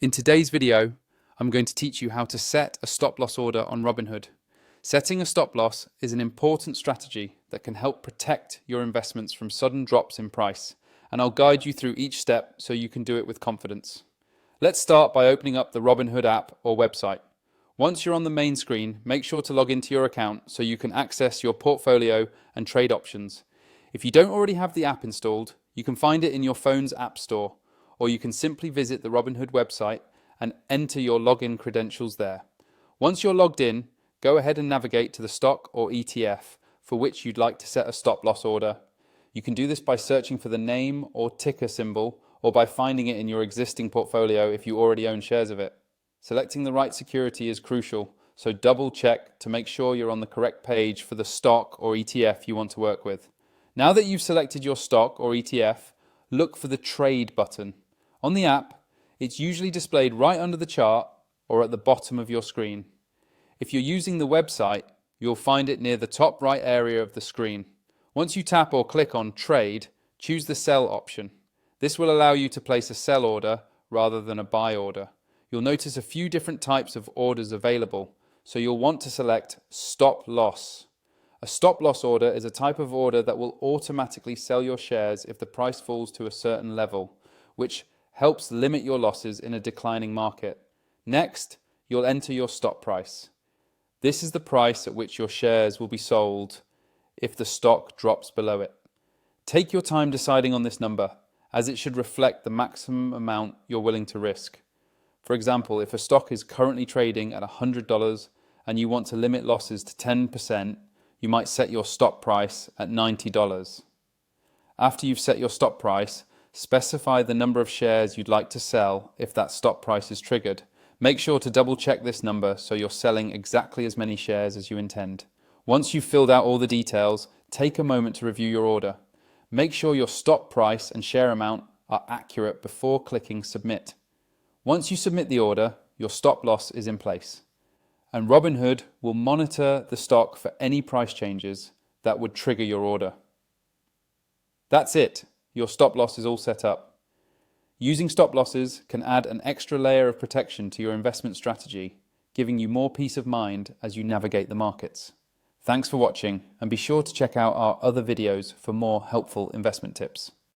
In today's video, I'm going to teach you how to set a stop loss order on Robinhood. Setting a stop loss is an important strategy that can help protect your investments from sudden drops in price, and I'll guide you through each step so you can do it with confidence. Let's start by opening up the Robinhood app or website. Once you're on the main screen, make sure to log into your account so you can access your portfolio and trade options. If you don't already have the app installed, you can find it in your phone's app store, or you can simply visit the Robinhood website and enter your login credentials there. Once you're logged in, go ahead and navigate to the stock or ETF for which you'd like to set a stop loss order. You can do this by searching for the name or ticker symbol, or by finding it in your existing portfolio if you already own shares of it. Selecting the right security is crucial, so double check to make sure you're on the correct page for the stock or ETF you want to work with. Now that you've selected your stock or ETF, look for the Trade button. On the app, it's usually displayed right under the chart or at the bottom of your screen. If you're using the website, you'll find it near the top right area of the screen. Once you tap or click on Trade, choose the Sell option. This will allow you to place a sell order rather than a buy order. You'll notice a few different types of orders available, so you'll want to select Stop Loss. A stop loss order is a type of order that will automatically sell your shares if the price falls to a certain level, which helps limit your losses in a declining market. Next, you'll enter your stop price. This is the price at which your shares will be sold if the stock drops below it. Take your time deciding on this number, as it should reflect the maximum amount you're willing to risk. For example, if a stock is currently trading at $100 and you want to limit losses to 10%, you might set your stop price at $90. After you've set your stop price, specify the number of shares you'd like to sell if that stop price is triggered. Make sure to double check this number so you're selling exactly as many shares as you intend. Once you've filled out all the details, take a moment to review your order. Make sure your stop price and share amount are accurate before clicking submit. Once you submit the order, your stop loss is in place, and Robinhood will monitor the stock for any price changes that would trigger your order. That's it. Your stop loss is all set up. Using stop losses can add an extra layer of protection to your investment strategy, giving you more peace of mind as you navigate the markets. Thanks for watching, and be sure to check out our other videos for more helpful investment tips.